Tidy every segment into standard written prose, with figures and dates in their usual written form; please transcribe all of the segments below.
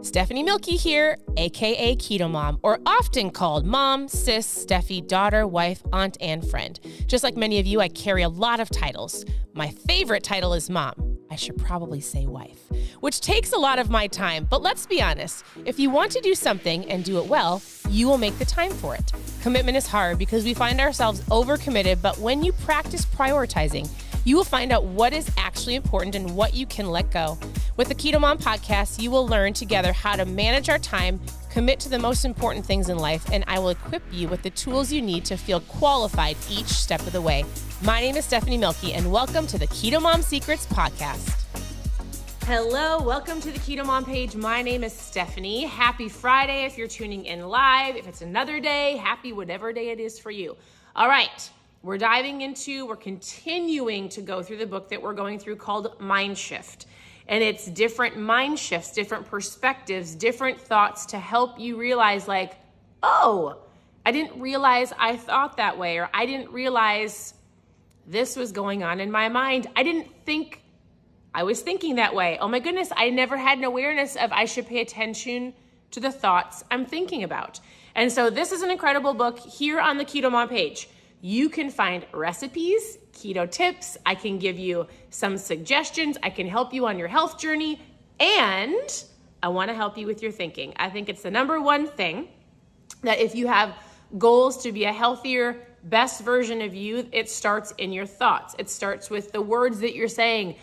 Stephanie Milky here, aka KetoMOM, or often called mom, sis, Steffi, daughter, wife, aunt, and friend. Just like many of you, I carry a lot of titles. My favorite title is mom. I should probably say wife, which takes a lot of my time. But let's be honest, if you want to do something and do it well, you will make the time for it. Commitment is hard because we find ourselves overcommitted, but when you practice prioritizing, you will find out what is actually important and what you can let go. With the KetoMOM podcast, you will learn together how to manage our time, commit to the most important things in life, and I will equip you with the tools you need to feel qualified each step of the way. My name is Stephanie Milky, and welcome to the KetoMOM Secrets podcast. Hello, welcome to the KetoMOM page. My name is Stephanie. Happy Friday if you're tuning in live. If it's another day, happy whatever day it is for you. All right. We're continuing to go through the book that we're going through called Mind Shift. And it's different mind shifts, different perspectives, different thoughts to help you realize like, oh, I didn't realize I thought that way, or I didn't realize this was going on in my mind. I didn't think I was thinking that way. Oh my goodness, I never had an awareness of I should pay attention to the thoughts I'm thinking about. And so this is an incredible book here on the KetoMOM page. You can find recipes, keto tips. I can give you some suggestions. I can help you on your health journey. And I want to help you with your thinking. I think it's the number one thing that if you have goals to be a healthier, best version of you, it starts in your thoughts. It starts with the words that you're saying,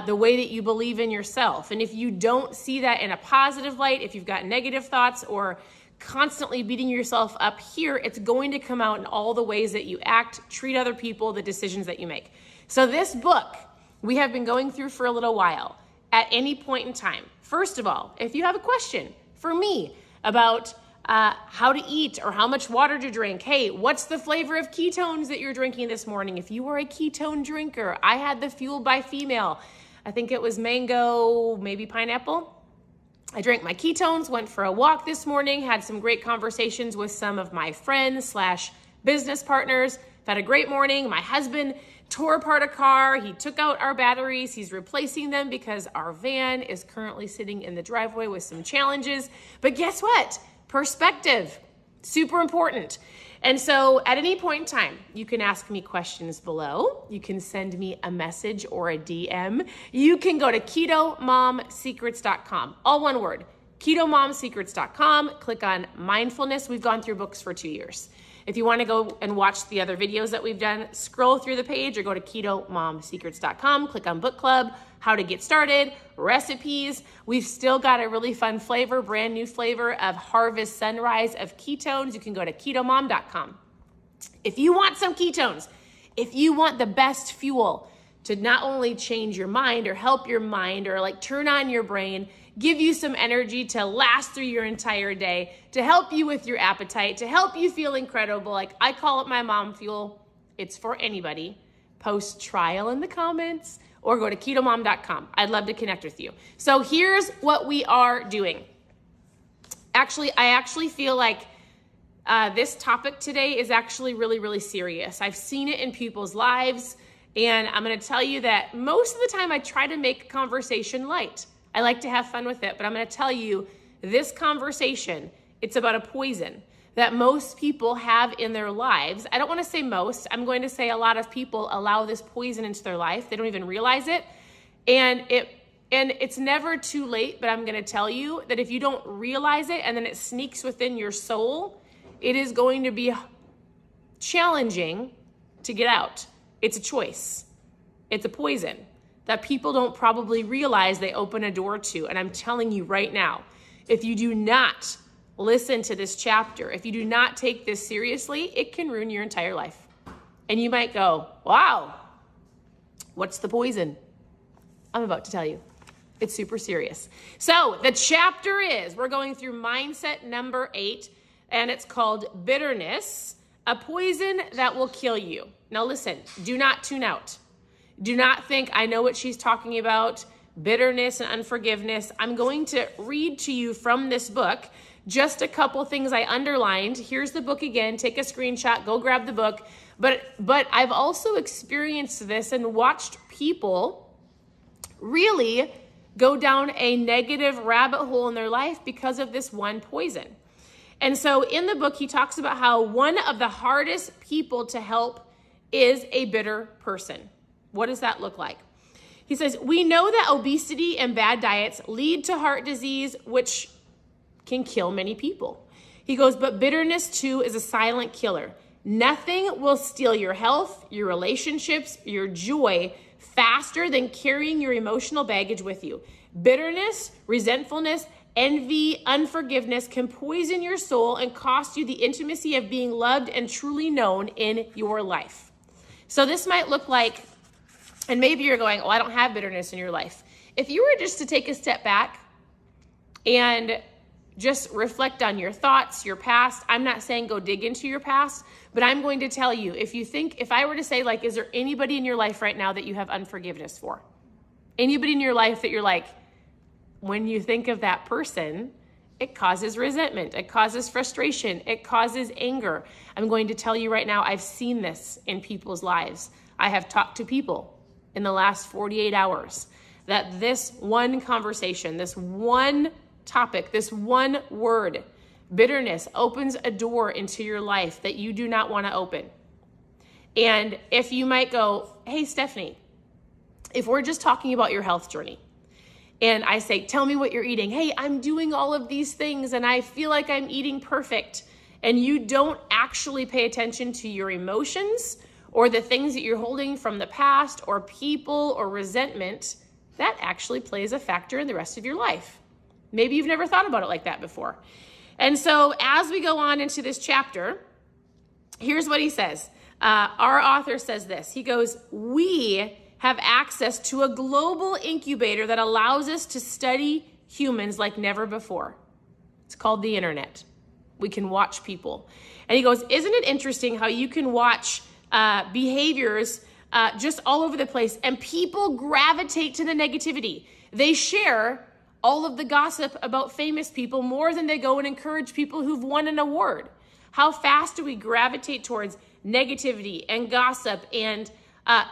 the way that you believe in yourself. And if you don't see that in a positive light, if you've got negative thoughts or constantly beating yourself up here, it's going to come out in all the ways that you act, treat other people, the decisions that you make. So this book we have been going through for a little while. At any point in time, first of all, if you have a question for me about how to eat or how much water to drink, hey, what's the flavor of ketones that you're drinking this morning? If you were a ketone drinker, I had the Fueled by Female. I think it was mango, maybe pineapple. I drank my ketones, went for a walk this morning, had some great conversations with some of my friends / business partners. Had a great morning. My husband tore apart a car. He took out our batteries. He's replacing them because our van is currently sitting in the driveway with some challenges. But guess what? Perspective, super important. And so at any point in time, you can ask me questions below. You can send me a message or a DM. You can go to KetoMomSecrets.com, all one word, KetoMomSecrets.com. Click on mindfulness. We've gone through books for 2 years. If you want to go and watch the other videos that we've done, scroll through the page or go to KetoMomSecrets.com, click on book club, how to get started, recipes. We've still got a really fun flavor, brand new flavor of Harvest Sunrise of ketones. You can go to KetoMOM.com. If you want some ketones, if you want the best fuel to not only change your mind or help your mind or like turn on your brain, give you some energy to last through your entire day, to help you with your appetite, to help you feel incredible. Like I call it my mom fuel. It's for anybody. Post trial in the comments or go to KetoMOM.com. I'd love to connect with you. So here's what we are doing. I actually feel like this topic today is actually really, really serious. I've seen it in people's lives, and I'm going to tell you that most of the time I try to make conversation light. I like to have fun with it, but I'm going to tell you this conversation, it's about a poison that most people have in their lives. I don't want to say most. I'm going to say a lot of people allow this poison into their life. They don't even realize it. And it's never too late, but I'm going to tell you that if you don't realize it and then it sneaks within your soul, it is going to be challenging to get out. It's a choice. It's a poison that people don't probably realize they open a door to. And I'm telling you right now, if you do not listen to this chapter, if you do not take this seriously, it can ruin your entire life. And you might go, wow, what's the poison? I'm about to tell you. It's super serious. So the chapter is, we're going through mindset number 8, and it's called bitterness, a poison that will kill you. Now listen, do not tune out. Do not think I know what she's talking about, bitterness and unforgiveness. I'm going to read to you from this book just a couple things I underlined. Here's the book again. Take a screenshot, go grab the book. But I've also experienced this and watched people really go down a negative rabbit hole in their life because of this one poison. And so in the book, he talks about how one of the hardest people to help is a bitter person. What does that look like? He says, we know that obesity and bad diets lead to heart disease, which can kill many people. He goes, but bitterness too is a silent killer. Nothing will steal your health, your relationships, your joy faster than carrying your emotional baggage with you. Bitterness, resentfulness, envy, unforgiveness can poison your soul and cost you the intimacy of being loved and truly known in your life. So this might look like, and maybe you're going, oh, I don't have bitterness in your life. If you were just to take a step back and just reflect on your thoughts, your past. I'm not saying go dig into your past, but I'm going to tell you, if I were to say, like, is there anybody in your life right now that you have unforgiveness for? Anybody in your life that you're like, when you think of that person, it causes resentment, it causes frustration, it causes anger. I'm going to tell you right now, I've seen this in people's lives. I have talked to people in the last 48 hours that this one conversation, this one topic, this one word, bitterness, opens a door into your life that you do not want to open. And if you might go, hey, Stephanie, if we're just talking about your health journey, and I say, tell me what you're eating. Hey, I'm doing all of these things and I feel like I'm eating perfect. And you don't actually pay attention to your emotions or the things that you're holding from the past or people or resentment, that actually plays a factor in the rest of your life. Maybe you've never thought about it like that before. And so as we go on into this chapter, here's what he says. Our author says this. He goes, we have access to a global incubator that allows us to study humans like never before. It's called the internet. We can watch people. And he goes, isn't it interesting how you can watch behaviors just all over the place and people gravitate to the negativity. They share all of the gossip about famous people more than they go and encourage people who've won an award. How fast do we gravitate towards negativity and gossip and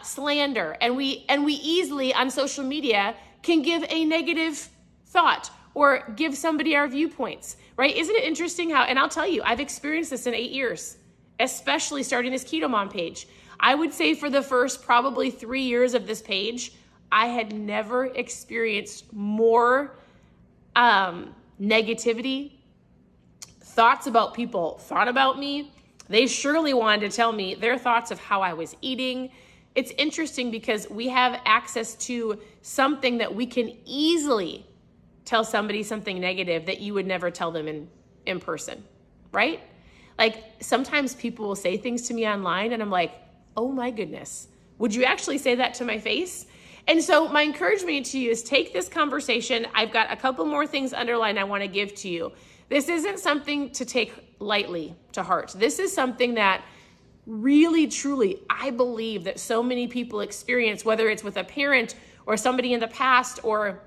slander? And we easily on social media can give a negative thought or give somebody our viewpoints, right? Isn't it interesting how, and I'll tell you, I've experienced this in 8 years, especially starting this KetoMOM page. I would say for the first probably 3 years of this page, I had never experienced more negativity, thoughts about people thought about me. They surely wanted to tell me their thoughts of how I was eating. It's interesting because we have access to something that we can easily tell somebody something negative that you would never tell them in person, right? Like sometimes people will say things to me online and I'm like, oh my goodness, would you actually say that to my face? And so my encouragement to you is take this conversation. I've got a couple more things underlined I want to give to you. This isn't something to take lightly to heart. This is something that really, truly, I believe that so many people experience, whether it's with a parent or somebody in the past, or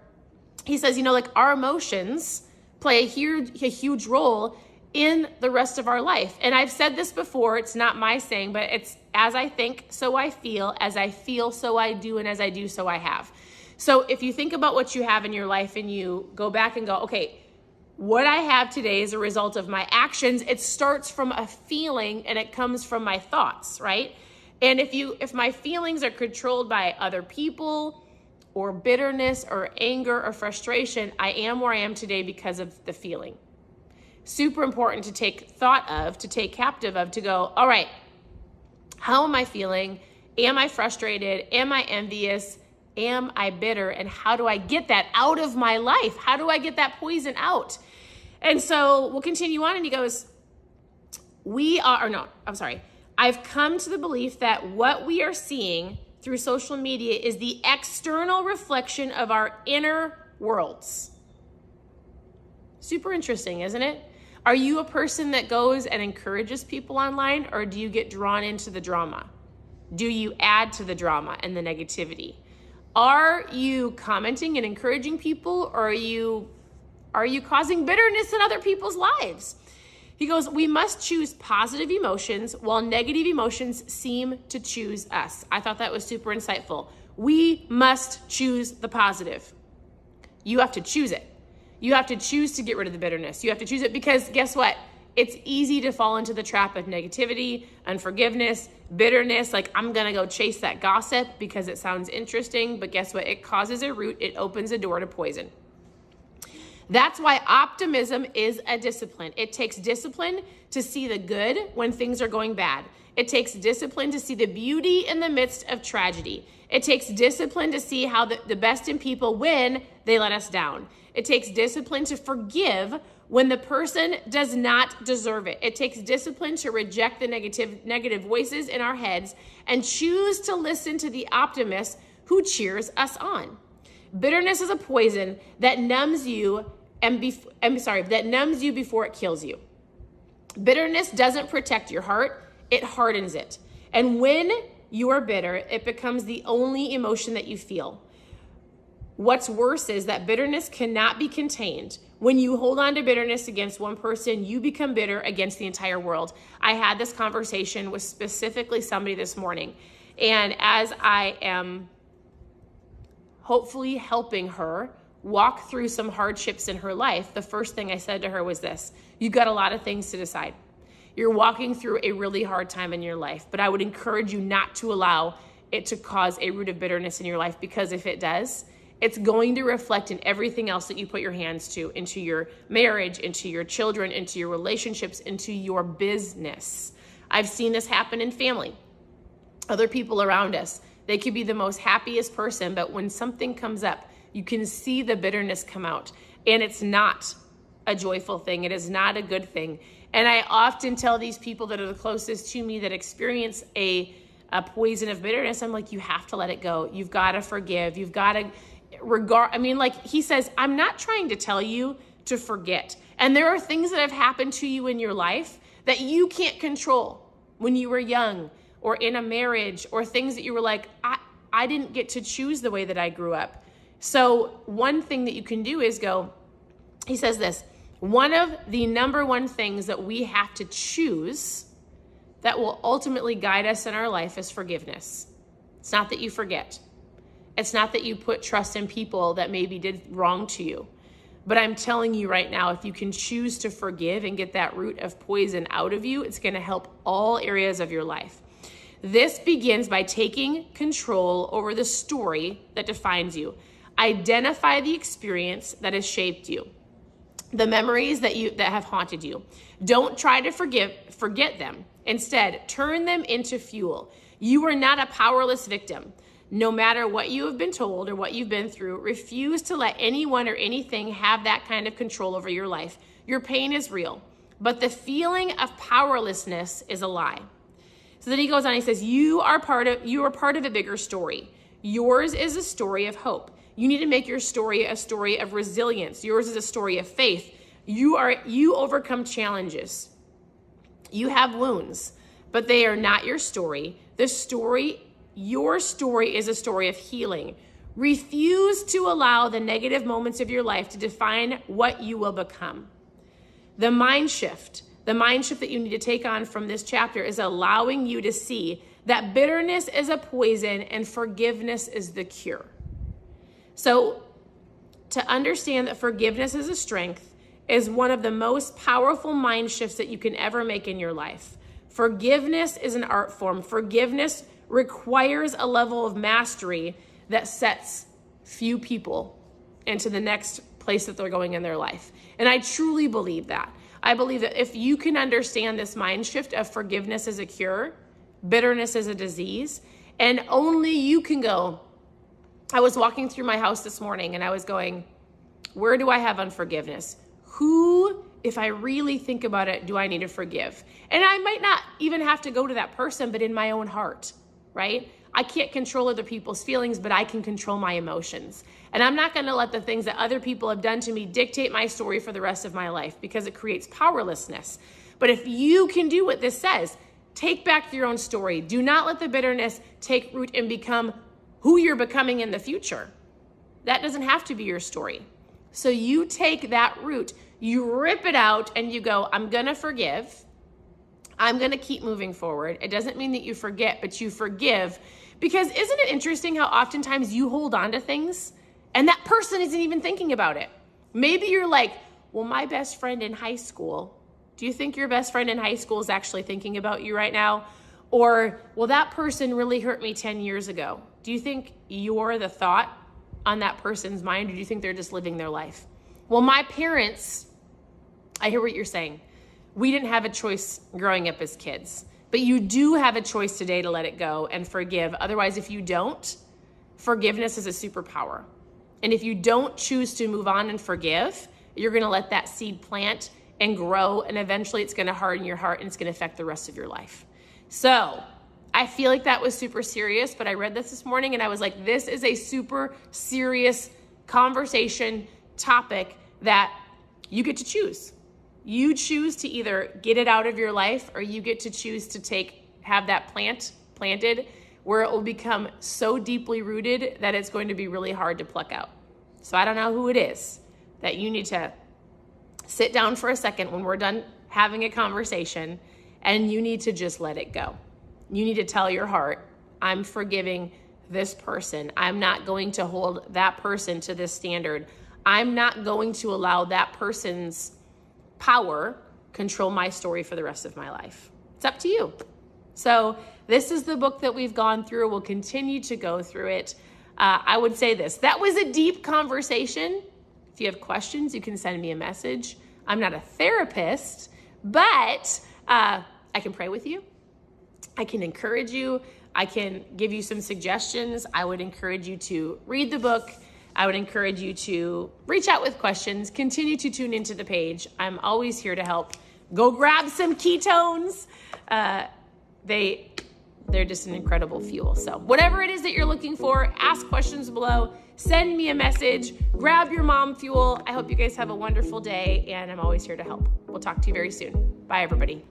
he says, like our emotions play a huge role in the rest of our life. And I've said this before, it's not my saying, but it's as I think, so I feel, as I feel, so I do, and as I do, so I have. So if you think about what you have in your life and you go back and go, okay, what I have today is a result of my actions. It starts from a feeling and it comes from my thoughts, right? And if my feelings are controlled by other people or bitterness or anger or frustration, I am where I am today because of the feeling. Super important to take thought of, to take captive of, to go, all right, how am I feeling? Am I frustrated? Am I envious? Am I bitter? And how do I get that out of my life? How do I get that poison out? And so we'll continue on. And he goes, I've come to the belief that what we are seeing through social media is the external reflection of our inner worlds. Super interesting, isn't it? Are you a person that goes and encourages people online, or do you get drawn into the drama? Do you add to the drama and the negativity? Are you commenting and encouraging people, or are you causing bitterness in other people's lives? He goes, we must choose positive emotions while negative emotions seem to choose us. I thought that was super insightful. We must choose the positive. You have to choose it. You have to choose to get rid of the bitterness. You have to choose it because guess what? It's easy to fall into the trap of negativity, unforgiveness, bitterness. Like, I'm going to go chase that gossip because it sounds interesting. But guess what? It causes a root. It opens a door to poison. That's why optimism is a discipline. It takes discipline to see the good when things are going bad. It takes discipline to see the beauty in the midst of tragedy. It takes discipline to see how the best in people when they let us down. It takes discipline to forgive when the person does not deserve it. It takes discipline to reject the negative voices in our heads and choose to listen to the optimist who cheers us on. Bitterness is a poison that numbs you that numbs you before it kills you. Bitterness doesn't protect your heart, it hardens it. And when you are bitter, it becomes the only emotion that you feel. What's worse is that bitterness cannot be contained. When you hold on to bitterness against one person, you become bitter against the entire world. I had this conversation with specifically somebody this morning, and as I am hopefully helping her walk through some hardships in her life, the first thing I said to her was this: you got a lot of things to decide. You're walking through a really hard time in your life, but I would encourage you not to allow it to cause a root of bitterness in your life, because if it does, it's going to reflect in everything else that you put your hands to, into your marriage, into your children, into your relationships, into your business. I've seen this happen in family. Other people around us, they could be the most happiest person, but when something comes up, you can see the bitterness come out, and it's not a joyful thing. It is not a good thing. And I often tell these people that are the closest to me that experience a poison of bitterness, I'm like, you have to let it go. You've got to forgive. You've got to like he says, I'm not trying to tell you to forget. And there are things that have happened to you in your life that you can't control when you were young or in a marriage, or things that you were like, I didn't get to choose the way that I grew up. So one thing that you can do is he says this, one of the number one things that we have to choose that will ultimately guide us in our life is forgiveness. It's not that you forget. It's not that you put trust in people that maybe did wrong to you. But I'm telling you right now, if you can choose to forgive and get that root of poison out of you, it's going to help all areas of your life. This begins by taking control over the story that defines you. Identify the experience that has shaped you, the memories that have haunted you. Don't try to forget them. Instead, turn them into fuel. You are not a powerless victim. No matter what you have been told or what you've been through, refuse to let anyone or anything have that kind of control over your life. Your pain is real, but the feeling of powerlessness is a lie. So then he goes on, he says, you are part of a bigger story. Yours is a story of hope. You need to make your story a story of resilience. Yours is a story of faith. You overcome challenges. You have wounds, but they are not your story. Your story is a story of healing. Refuse to allow the negative moments of your life to define what you will become. The mind shift that you need to take on from this chapter is allowing you to see that bitterness is a poison and forgiveness is the cure. So to understand that forgiveness is a strength is one of the most powerful mind shifts that you can ever make in your life. Forgiveness is an art form. Forgiveness requires a level of mastery that sets few people into the next place that they're going in their life. And I truly believe that. I believe that if you can understand this mind shift of forgiveness as a cure, bitterness as a disease, and only you can go. I was walking through my house this morning and I was going, where do I have unforgiveness? Who, if I really think about it, do I need to forgive? And I might not even have to go to that person, but in my own heart, right? I can't control other people's feelings, but I can control my emotions. And I'm not going to let the things that other people have done to me dictate my story for the rest of my life, because it creates powerlessness. But if you can do what this says, take back your own story. Do not let the bitterness take root and become who you're becoming in the future. That doesn't have to be your story. So you take that root, you rip it out, and you go, I'm going to forgive. I'm going to keep moving forward. It doesn't mean that you forget, but you forgive. Because isn't it interesting how oftentimes you hold on to things And that person isn't even thinking about it. Maybe you're like, well, my best friend in high school, do you think your best friend in high school is actually thinking about you right now? Or, well, that person really hurt me 10 years ago. Do you think you're the thought on that person's mind, or do you think they're just living their life? Well, my parents, I hear what you're saying. We didn't have a choice growing up as kids, but you do have a choice today to let it go and forgive. Otherwise, if you don't, forgiveness is a superpower. And if you don't choose to move on and forgive, you're going to let that seed plant and grow, and eventually it's going to harden your heart and it's going to affect the rest of your life. So I feel like that was super serious, but I read this morning and I was like, this is a super serious conversation topic that you get to choose. You choose to either get it out of your life, or you get to choose to have that plant planted where it will become so deeply rooted that it's going to be really hard to pluck out. So I don't know who it is that you need to sit down for a second when we're done having a conversation, and you need to just let it go. You need to tell your heart, I'm forgiving this person. I'm not going to hold that person to this standard. I'm not going to allow that person's power control my story for the rest of my life. It's up to you. So this is the book that we've gone through. We'll continue to go through it. I would say this, that was a deep conversation. If you have questions, you can send me a message. I'm not a therapist, but I can pray with you. I can encourage you. I can give you some suggestions. I would encourage you to read the book. I would encourage you to reach out with questions. Continue to tune into the page. I'm always here to help. Go grab some ketones. They're just an incredible fuel. So whatever it is that you're looking for, ask questions below. Send me a message. Grab your mom fuel. I hope you guys have a wonderful day, and I'm always here to help. We'll talk to you very soon. Bye, everybody.